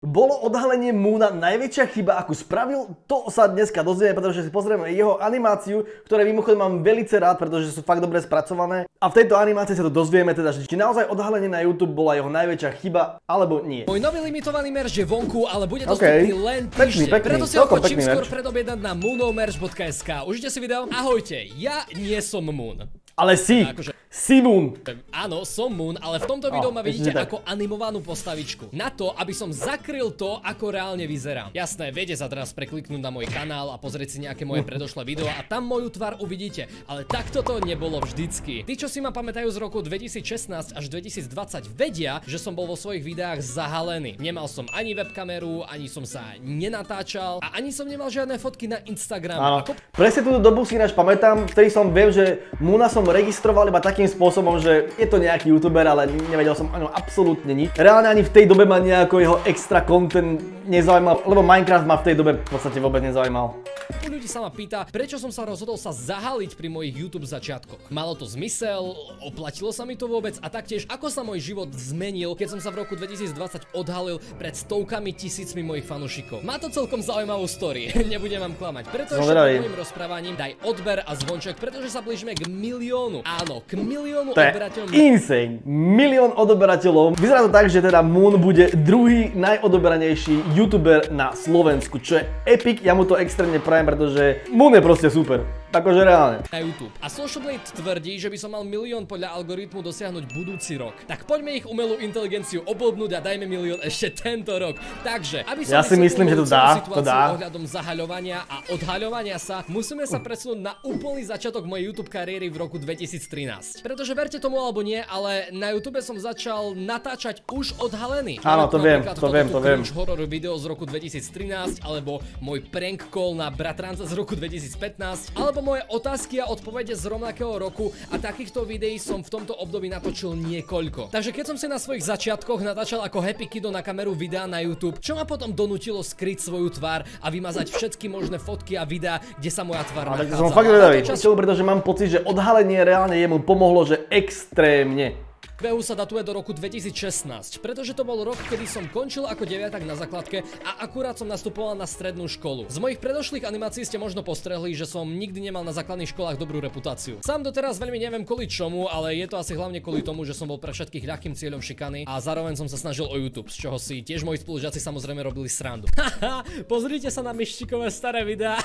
Bolo odhalenie Moona najväčšia chyba, akú spravil? To sa dneska dozvieme, pretože si pozrieme jeho animáciu, ktoré mimochodom mám veľmi rád, pretože sú fakt dobre spracované. A v tejto animácii sa to dozvieme teda, že či naozaj odhalenie na YouTube bola jeho najväčšia chyba, alebo nie. Môj nový limitovaný merch je vonku, ale bude dostupný len týždeň. Preto si ho poď čím skôr predobjednať na moonomerch.sk. Užite si video. Ahojte, ja nie som Moon. Ale si! Si Moon! Áno, som Moon, ale v tomto videu ma vidíte ako animovanú postavičku. Na to, aby som zakryl to, ako reálne vyzerám. Jasné, viete sa teraz prekliknúť na môj kanál a pozrieť si nejaké moje predošlé video a tam moju tvár uvidíte. Ale takto to nebolo vždycky. Tí, čo si ma pamätajú z roku 2016 až 2020, vedia, že som bol vo svojich videách zahalený. Nemal som ani webkameru, ani som sa nenatáčal a ani som nemal žiadne fotky na Instagrame. Áno, presne túto dobu si ináč pamätám, vtedy som viem, že Moona som registroval iba takým spôsobom, že je to nejaký youtuber, ale nevedel som o ňom absolútne nič. Reálne ani v tej dobe ma nejako jeho extra content nezaujímal, lebo Minecraft ma v tej dobe v podstate vôbec nezaujímal. Ľudí sa ma pýta, prečo som sa rozhodol sa zahaliť pri mojich YouTube začiatkoch. Malo to zmysel, oplatilo sa mi to vôbec a taktiež ako sa môj život zmenil, keď som sa v roku 2020 odhalil pred stovkami tisícmi mojich fanúšikov. Má to celkom zaujímavú story, nebudem vám klamať. Preto ešte pred mojím rozprávaním daj odber a zvonček, pretože sa blížime k miliónu. Áno, k miliónu odberateľov. Insane! Milión odberateľov. Vyzerá to tak, že teda Moon bude druhý najodoberanejší youtuber na Slovensku, čo je epic, ja mu to extrémne prajem, pretože Moon je proste super. Akože reálne. Na YouTube. A Social Blade tvrdí, že by som mal milión podľa algoritmu dosiahnuť budúci rok. Tak poďme ich umelú inteligenciu obľúbnuť a dajme milión ešte tento rok. Takže, aby som ja si myslím, že to dá, ohľadom zahaľovania a odhaľovania sa, musíme sa presunúť na úplný začiatok mojej YouTube kariéry v roku 2013. Pretože verte tomu alebo nie, ale na YouTube som začal natáčať už odhalený. Áno, to viem. Horror video z roku 2013, alebo môj prank call na bratranca z roku 2015, alebo moje otázky a odpovede z rovnakého roku a takýchto videí som v tomto období natočil niekoľko. Takže keď som si na svojich začiatkoch natáčal ako Happy Kiddo na kameru videa na YouTube, čo ma potom donútilo skryť svoju tvár a vymazať všetky možné fotky a videá, kde sa moja tvár nachádza. Tak som fakt vedavý, pretože mám pocit, že odhalenie reálne jemu pomohlo, že extrémne. Behu sa datuje do roku 2016, pretože to bol rok, kedy som končil ako deviatak na základke a akurát som nastupoval na strednú školu. Z mojich predošlých animácií ste možno postrehli, že som nikdy nemal na základných školách dobrú reputáciu. Sám doteraz veľmi neviem kvôli čomu, ale je to asi hlavne kvôli tomu, že som bol pre všetkých ľahkým cieľom šikany a zároveň som sa snažil o YouTube, z čoho si tiež moji spolužiaci samozrejme robili srandu. Haha, pozrite sa na myščikové staré videá.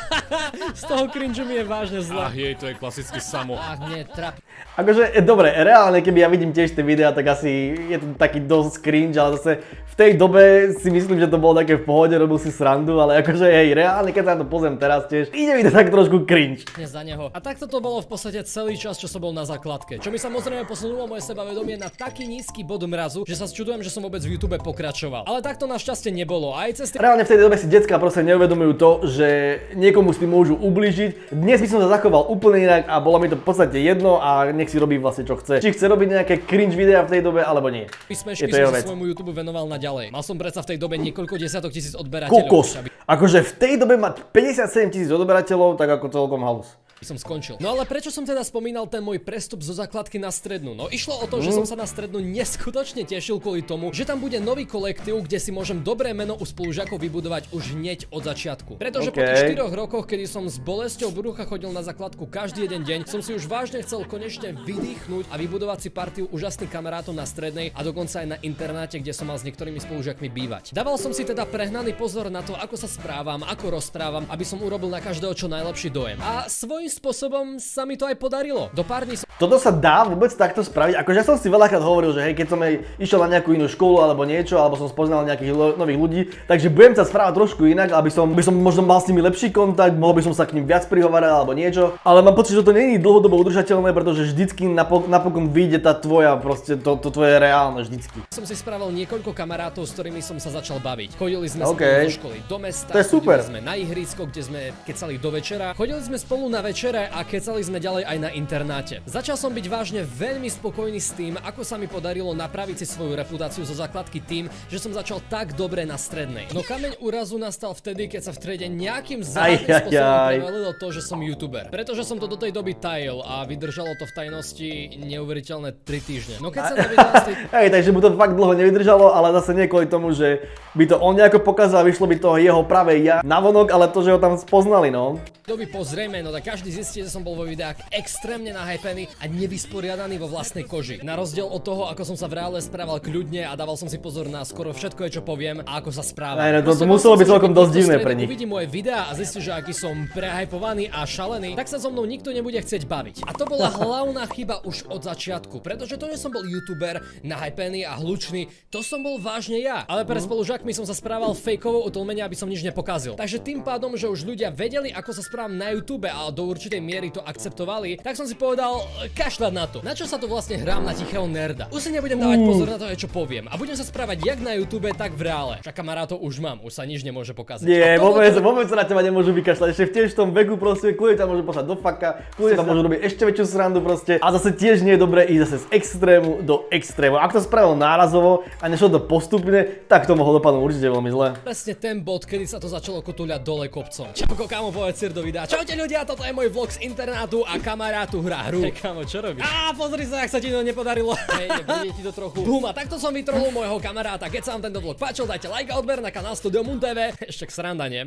Z toho cringe mi je vážne zle. Ach jej, to je klasicky samo. Ach nie, trap. Akože, dobre, reálne, keby ja vidím tiež tie videá, tak asi je to taký dosť cringe, ale zase v tej dobe si myslím, že to bolo také v pohode, robil si srandu, ale akože hej, reálne, keď sa na to pozriem teraz tiež, ide mi to tak trošku cringe. Za neho. A takto to bolo v podstate celý čas, čo som bol na základke. Čo mi samozrejme posunulo moje sebavedomie na taký nízky bod mrazu, že sa sčudujem, že som vôbec v YouTube pokračoval. Ale takto našťastie nebolo. Aj cez reálne v tej dobe si decká proste neuvedomujú to, že niekomu s tým môžu ublížiť. Dnes by som sa zachoval úplne inak a bolo mi to v podstate jedno a nech si robí vlastne čo chce. Či chce robiť nejaké cringe videá v tej dobe alebo nie. Vysmešky som sa svojmu YouTube venoval naďalej. Mal som predsa v tej dobe niekoľko desiatok tisíc odberateľov. Kokos. Akože v tej dobe mať 57 000 odberateľov, tak ako celkom halus. Som skončil. No ale prečo som teda spomínal ten môj prestup zo základky na strednú? No išlo o to, že som sa na strednú neskutočne tešil kvôli tomu, že tam bude nový kolektív, kde si môžem dobré meno u spolužiakov vybudovať už hneď od začiatku. Pretože po tých 4 rokoch, kedy som s bolesťou brucha chodil na základku každý jeden deň, som si už vážne chcel konečne vydýchnuť a vybudovať si partiu úžasných kamarátov na strednej a dokonca aj na internáte, kde som mal s niektorými spolužiakmi bývať. Dával som si teda prehnaný pozor na to, ako sa správam, ako rozprávam, aby som urobil na každého čo najlepší dojem. A svojím spôsobom sa mi to aj podarilo. Do pár dní som... Toto sa dá vôbec takto spraviť? Akože ja som si veľakrát hovoril, že hej, keď som išiel na nejakú inú školu alebo niečo, alebo som spoznal nejakých nových ľudí, takže budem sa správať trošku inak, aby som možno mal s nimi lepší kontakt, mohol by som sa k ním viac prihovárať alebo niečo. Ale mám pocit, že to nie je dlhodobo udržateľné, pretože vždycky napokon vyjde tá tvoja, proste to tvoje reálne vždycky. Som si spravil niekoľko kamarátov, s ktorými som sa začal baviť. Chodili sme spolu do školy, do mesta, to je super. Chodili sme na ihrisko, kde sme kecali do večera. Chodili sme spolu na večere a kecali sme ďalej aj na internáte. Začal som byť vážne veľmi spokojný s tým, ako sa mi podarilo napraviť si svoju reputáciu zo základky tým, že som začal tak dobre na strednej. No kameň úrazu nastal vtedy, keď sa v triede nejakým záhadným spôsobom prevalilo to, že som youtuber. Pretože som to do tej doby tajil a vydržalo to v tajnosti neuveriteľné 3 týždne. No keď sa na videá z tej... Hej, takže mu to fakt dlho nevydržalo, ale zase nie kvôli tomu, že by to on nejako pokazal, vyšlo by toho jeho pravé ja navonok, ale to, že ho tam spoznali, no. Doby pozrieme, no tak každý zistí, že som bol vo videách extrémne nahypený a nevysporiadaný vo vlastnej koži. Na rozdiel od toho, ako som sa v reále správal kľudne a dával som si pozor na skoro všetko, čo poviem a ako sa správam. To muselo byť celkom dosť divné pre nich. Uvidí moje videá a zistí, že aký som prehypovaný a šalený, tak sa so mnou nikto nebude chcieť baviť. A to bola hlavná chyba už od začiatku, pretože to, že som bol youtuber, nahypený a hlučný, to som bol vážne ja. Ale pre spolužiakmi som sa správal fejkovo utlmene, aby som nič nepokazil. Takže tým pádom, že už ľudia vedeli, ako sa správam na YouTube a do určitej miery to akceptovali, tak som si povedal, kašľať na to. Na čo sa tu vlastne hrám na tichého nerda? Už si nebudem dávať pozor na to, čo poviem. A budem sa správať jak na YouTube, tak v reále. Však kamarátov už mám, už sa nič nemôže pokaziť. Nie, vôbec sa na teba nemôžu vykašľať. Ešte tiež v tom veku proste, kľudne ťa môžu poslať do faka, kľudne tam môžu robiť ešte väčšiu srandu proste. A zase tiež nie je dobré ísť zase z extrému do extrému. Ak to spravil nárazovo a nešlo to postupne, tak to mohlo dopadnúť určite veľmi zle. Presne ten bod, kedy sa to začalo kotuľať dole kopcom. Čauko, kámo, povedz do videa. Čaute ľudia, toto je môj vlog z internátu a kamarátu hrá hru. Hej, kámo, čo robíš? Á, pozri sa, ak sa ti to nepodarilo. Hej, nebude ti to trochu. Bum, a takto som vytrolil môjho kamaráta. Keď sa vám tento vlog páčil, dajte like a odber na kanál Studio Moon TV. Ešte k sranda, nie?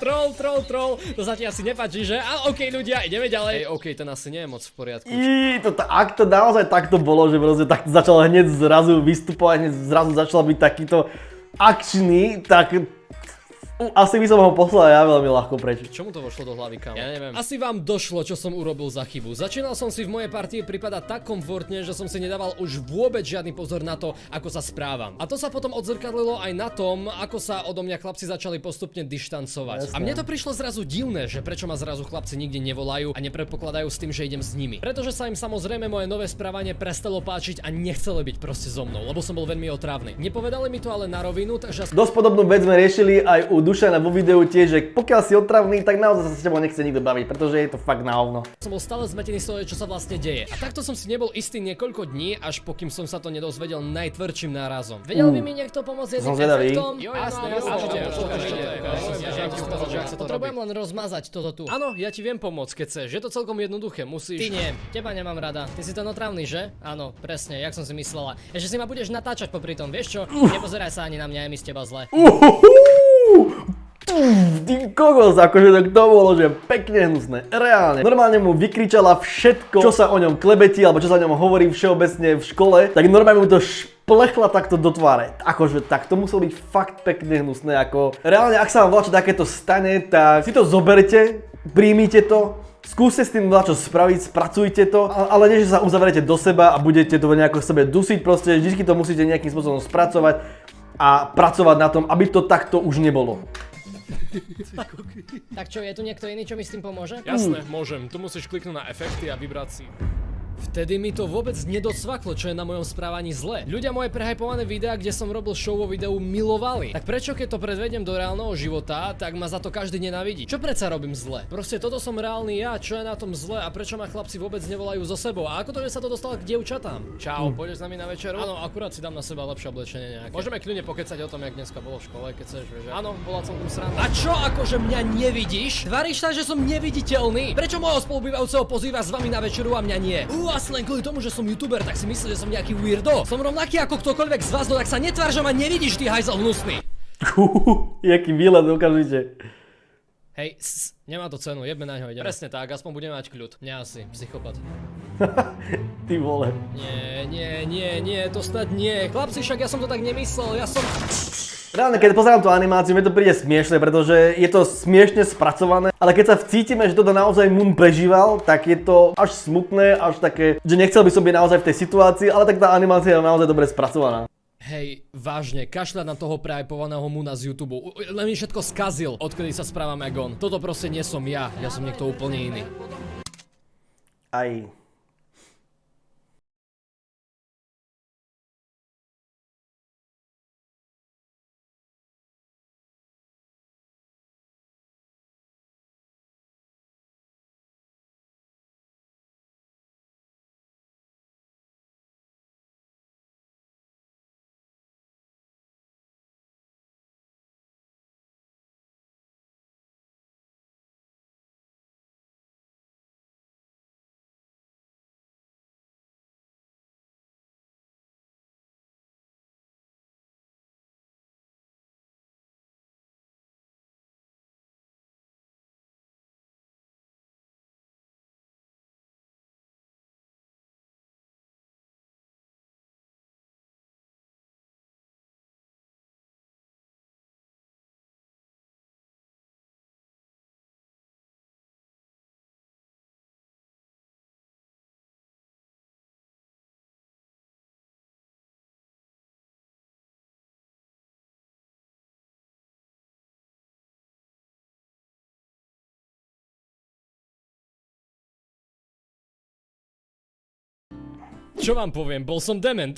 Troll. To sa ti asi nepáči, že? A okej, ľudia, ideme ďalej. Okej, ten asi nie je moc v poriadku. Ak to naozaj takto bolo, že proste takto začal hneď zrazu vystupovať, hneď zrazu začal byť takýto akčný, tak asi by som ho poslal ja veľmi ľahko preč. Čomu to vošlo do hlavy, kámo? Ja neviem. Asi vám došlo, čo som urobil za chybu. Začínal som si v mojej partii pripadať tak komfortne, že som si nedával už vôbec žiadny pozor na to, ako sa správam. A to sa potom odzrkadlilo aj na tom, ako sa odo mňa chlapci začali postupne dištancovať. A mne to prišlo zrazu divné, že prečo ma zrazu chlapci nikde nevolajú a nepredpokladajú s tým, že idem s nimi. Pretože sa im samozrejme moje nové správanie prestalo páčiť a nechceli byť proste so mnou, lebo som bol veľmi otrávny. Nepovedali mi to ale na rovinu, takže dosť podobnú vec sme riešili aj u Dušana vo videu tiež, že pokiaľ si otravný, tak naozaj sa s tebou nechce nikto baviť, pretože je to fakt na hovno. Som bol stále zmetený z toho, čo sa vlastne deje. A takto som si nebol istý niekoľko dní, až pokým som sa to nedozvedel najtvrdším nárazom. Vedel by mi niekto pomôcť jedným efektom? Potrebujem len rozmazať toto tu. Áno, ja ti viem pomôcť, keď chceš. Je to celkom jednoduché, musíš. Ty nie, teba nemám rada. Ty si ten otravný, že? Áno, presne, jak som si myslela. Ešte si ma budeš natáčať popri tom, vieš čo? Nepozeraj sa ani na mňa, je mi z teba zle. Ty kokos, akože to bolo, že pekne hnusné, reálne. Normálne mu vykričala všetko, čo sa o ňom klebetí, alebo čo sa o ňom hovorí všeobecne v škole, tak normálne mu to šplechla takto do tváre. Akože tak to muselo byť fakt pekne hnusné, ako reálne, ak sa vám voľačo takéto stane, tak si to zoberte, príjmite to, skúste s tým čo spraviť, spracujte to, ale nie, že sa uzaverete do seba a budete to nejako sebe dusiť, proste vždy to musíte nejakým spôsobom spracovať a pracovať na tom, aby to takto už nebolo. Tak čo, je tu niekto iný, čo mi s tým pomôže? Jasné, môžem. Tu musíš kliknúť na efekty a vybrať si. Vtedy mi to vôbec nedocvaklo, čo je na mojom správaní zle. Ľudia moje prehypované videá, kde som robil show vo videu, milovali. Tak prečo keď to predvediem do reálneho života, tak ma za to každý nenávidí? Čo predsa robím zle? Proste toto som reálny ja, čo je na tom zle a prečo ma chlapci vôbec nevolajú so sebou? A ako to, že sa to dostalo k dievčatám? Čau, pôjdeš s nami na večeru? Áno, akurát si dám na seba lepšie oblečenie nejaké. Môžeme kľudne pokecať o tom, jak dneska bolo v škole, keď chceš, vieš. Áno, bola celkom sranda. A čo, akože mňa nevidíš? Tvaríš sa, že som neviditeľný? Prečo môjho spolubývajúceho pozýva s vami na večeru a mňa nie? Len kvôli tomu, že som youtuber, tak si myslíš, že som nejaký weirdo. Som rovnaký ako ktokoľvek z vás, no tak sa netvár, že ma nevidíš, ty hajzel hnusný. Jaký výlet dokážete. Hej, nemá to cenu, jebme na ňo, ideme. Presne tak, aspoň budeme mať kľud. Nie asi, psychopat. Ty vole. Nie, to snad nie. Chlapci, však ja som to tak nemyslel, ja som... Reálne, keď pozerám tú animáciu, mi to príde smiešne, pretože je to smiešne spracované, ale keď sa vcítime, že toto naozaj Moon prežíval, tak je to až smutné, až také, že nechcel by som byť naozaj v tej situácii, ale tak tá animácia je naozaj dobre spracovaná. Hej, vážne, kašľať na toho prehypovaného Moona z YouTube. Len mi všetko skazil, odkedy sa správam jak on. Toto proste nie som ja som niekto úplne iný. Aj. Čo vám poviem, bol som dement.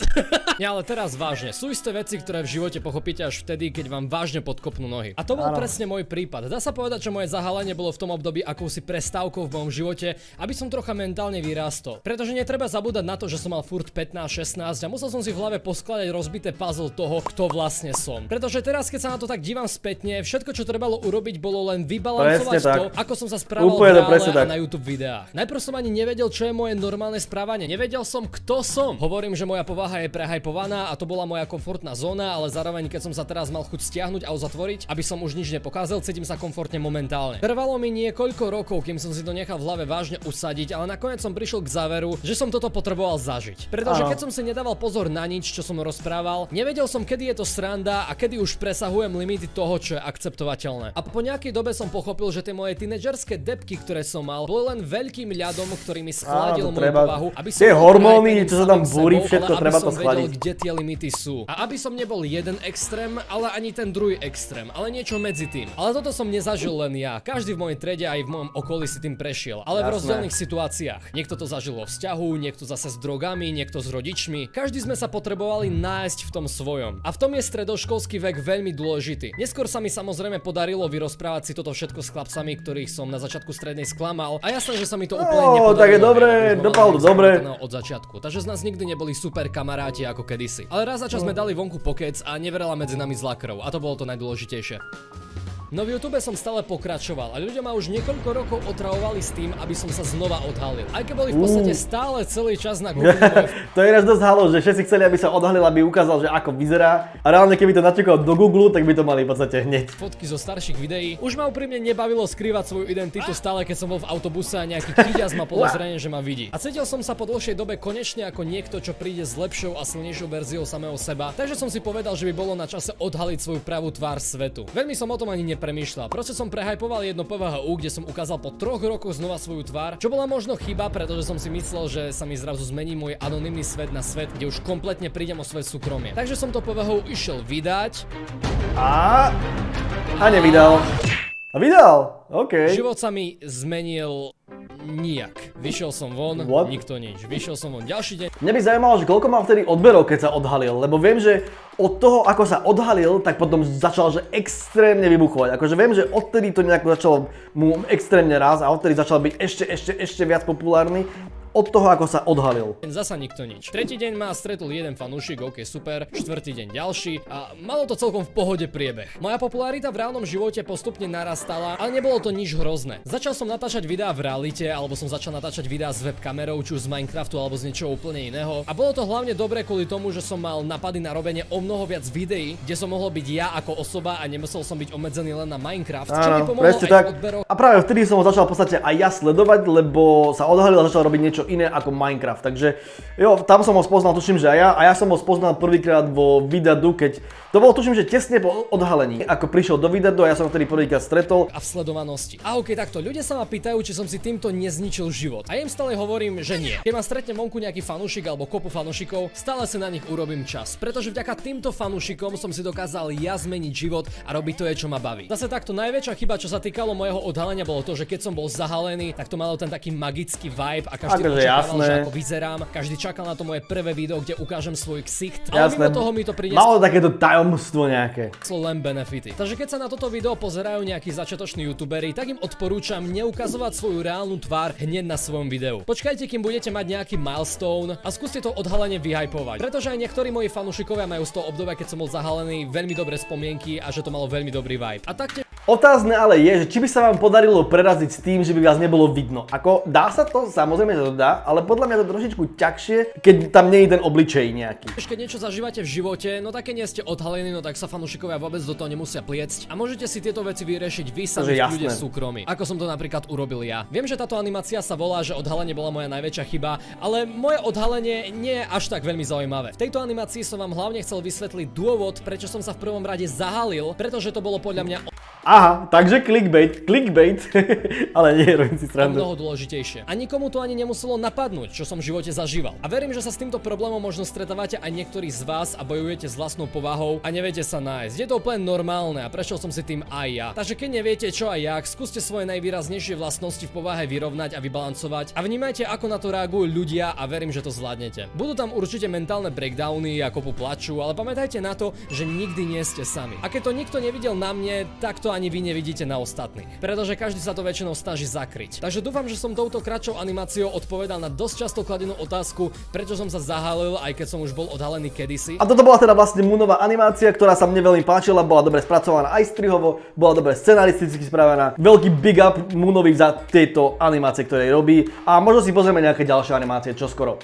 Nie, ale teraz vážne, sú isté veci, ktoré v živote pochopíte až vtedy, keď vám vážne podkopnú nohy. A to bol presne môj prípad. Dá sa povedať, že moje zahalenie bolo v tom období akousi prestávkou v mojom živote, aby som trocha mentálne vyrástol. Pretože netreba zabúdať na to, že som mal furt 15-16 a musel som si v hlave poskladať rozbité puzzle toho, kto vlastne som. Pretože teraz, keď sa na to tak dívam spätne, všetko, čo trebalo urobiť, bolo len vybalancovať to, ako som sa správal v reále a na YouTube videách. Najprv som ani nevedel, čo je moje normálne správanie. Nevedel som, kto som. Hovorím, že moja povaha je prehajpovaná a to bola moja komfortná zóna, ale zároveň keď som sa teraz mal chuť stiahnuť a uzatvoriť, aby som už nič nepokázal, cítim sa komfortne momentálne. Trvalo mi niekoľko rokov, kým som si to nechal v hlave vážne usadiť, ale nakoniec som prišiel k záveru, že som toto potreboval zažiť. Pretože keď som si nedával pozor na nič, čo som rozprával, nevedel som, kedy je to sranda a kedy už presahujem limity toho, čo je akceptovateľné. A po nejakej dobe som pochopil, že tie moje tínedžerské depky, ktoré som mal, boli len veľkým ľadom, ktorý mi schladil moju povahu, aby som tie hormóny, čo sa tam búri, všetko treba to vedel, schladiť. kde tie limity sú. A aby som nebol jeden extrém, ale ani ten druhý extrém, ale niečo medzi tým. Ale toto som nezažil len ja. Každý v mojej triede aj v mojom okolí si tým prešiel, ale v rozdielnych situáciách. Niekto to zažil vo vzťahu, niekto zase s drogami, niekto s rodičmi. Každý sme sa potrebovali nájsť v tom svojom. A v tom je stredoškolský vek veľmi dôležitý. Neskôr sa mi samozrejme podarilo vyrozprávať si toto všetko s chlapcami, ktorých som na začiatku strednej sklamal. A jasné, že sa mi to úplne nepodarilo. Tak je dobré, dopadlo dobre. Od začiatku. Takže z nás nikdy neboli super kamaráti ako kedysi. Ale raz za čas sme dali vonku pokec a neverela medzi nami zlá krv. A to bolo to najdôležitejšie. No v YouTube som stále pokračoval a ľudia ma už niekoľko rokov otravovali s tým, aby som sa znova odhalil. Aj keď boli v podstate stále celý čas na Google. To je raz dosť halo, že všetci chceli, aby sa odhalil, aby ukázal, že ako vyzerá. A reálne keby to načekal do Google, tak by to mali v podstate hneď. Fotky zo starších videí. Už ma úprimne nebavilo skrývať svoju identitu stále, keď som bol v autobuse a nejaký kyďaz ma podozrenie, že ma vidí. A cítil som sa po dlhšej dobe konečne ako niekto, čo príde s lepšou a silnejšou verziou samého seba. Takže som si povedal, že by bolo na čase odhaliť svoju pravú tvár svetu. Veľmi som o tom ani nepremýšľal. Proste som prehajpoval jedno PVHU, kde som ukázal po 3 rokoch znova svoju tvár, čo bola možno chyba, pretože som si myslel, že sa mi zrazu zmení môj anonymný svet na svet, kde už kompletne prídem o svoje súkromie. Takže som to PVHU išiel vydať. A nevydal. A vydal, OK. Život sa mi zmenil nijak. Vyšiel som von, nikto nič. Vyšiel som von ďalší deň. Mňa by zaujímalo, že koľko mal vtedy odberov, keď sa odhalil, lebo viem, že od toho, ako sa odhalil, tak potom začal, že extrémne vybuchovať. Akože viem, že odtedy to nejako začalo mu extrémne raz a odtedy začal byť ešte viac populárny. Od toho, ako sa odhalil. Zasa nikto nič. Tretí deň ma stretol jeden fanúšik, ok, super. Štvrtý deň ďalší a malo to celkom v pohode priebeh. Moja popularita v reálnom živote postupne narastala, ale nebolo to nič hrozné. Začal som natáčať videá v realite, alebo som začal natáčať videá s webkamerou, či už z Minecraftu alebo z niečoho úplne iného. A bolo to hlavne dobre kvôli tomu, že som mal napady na robenie o mnoho viac videí, kde som mohol byť ja ako osoba a nemusel som byť obmedzený len na Minecraft, čo mi pomohlo aj v odberoch. A práve vtedy som ho začal v podstate aj ja sledovať, lebo sa odhalil a začal robiť niečo iné ako Minecraft, takže jo, tam som ho spoznal, tuším, že aj ja, a ja som ho spoznal prvýkrát vo Vidadu, keď to bolo, tuším, že tesne po odhalení, ako prišiel do Vidadu a ja som ho vtedy prvýkrát stretol. A v sledovanosti. A ok, takto, ľudia sa ma pýtajú, či som si týmto nezničil život. A ja im stále hovorím, že nie. Keď ma stretne vonku nejaký fanúšik alebo kopu fanúšikov, stále si na nich urobím čas, pretože vďaka týmto fanúšikom som si dokázal ja zmeniť život a robiť to, čo ma baví. Zase takto najväčšia chyba, čo sa týkalo mojeho odhalenia, bolo to, že keď som bol zahalený, tak to malo ten taký magický vibe a každý očakával, že ako vyzerám. Každý čakal na to moje prvé video, kde ukážem svoj ksicht. Ale mimo toho mi to prinieslo malo takéto tajomstvo nejaké. Len benefity. Takže keď sa na toto video pozerajú nejakí začiatoční youtuberi, tak im odporúčam neukazovať svoju reálnu tvár hneď na svojom videu. Počkajte, kým budete mať nejaký milestone a skúste to odhalenie vyhypovať. Pretože aj niektorí moji fanúšikovia majú z toho obdobia, keď som bol zahalený, veľmi dobré spomienky a že to malo veľmi dobrý vibe. A taktiež otázne ale je, že či by sa vám podarilo preraziť s tým, že by vás nebolo vidno. Ako dá sa to? Samozrejme, že to dá, ale podľa mňa to trošičku ťažšie, keď tam nie je ten obličej nejaký. Keď niečo zažívate v živote, no také nie ste odhalení, no tak sa fanúšikovia vôbec do toho nemusia pliecť a môžete si tieto veci vyriešiť vy sami v kľude súkromí. Ako som to napríklad urobil ja. Viem, že táto animácia sa volá, že odhalenie bola moja najväčšia chyba, ale moje odhalenie nie je až tak veľmi zaujímavé. V tejto animácii som vám hlavne chcel vysvetliť dôvod, prečo som sa v prvom rade zahalil, pretože to bolo podľa mňa Aha, takže clickbait, ale nie, robím si O srandu. mnoho dôležitejšie. A nikomu to ani nemuselo napadnúť, čo som v živote zažíval. A verím, že sa s týmto problémom možno stretávate aj niektorí z vás a bojujete s vlastnou povahou a neviete sa nájsť. Je to úplne normálne a prešiel som si tým aj ja. Takže keď neviete čo a jak, skúste svoje najvýraznejšie vlastnosti v povahe vyrovnať a vybalancovať a vnímajte, ako na to reagujú ľudia a verím, že to zvládnete. Budú tam určite mentálne breakdowny a kopu plaču, ale pamätajte na to, že nikdy nie ste sami. A keď to nikto nevidel na mne, tak to ani vy nevidíte na ostatných. Pretože každý sa to väčšinou snaží zakryť. Takže dúfam, že som touto kratšou animáciou odpovedal na dosť často kladenú otázku, prečo som sa zahalil, aj keď som už bol odhalený kedysi. A toto bola teda vlastne Moonová animácia, ktorá sa mne veľmi páčila, bola dobre spracovaná aj strihovo, bola dobre scenaristicky spravená. Veľký big up Moonovi za tieto animácie, ktoré robí a možno si pozrieme nejaké ďalšie animácie čoskoro.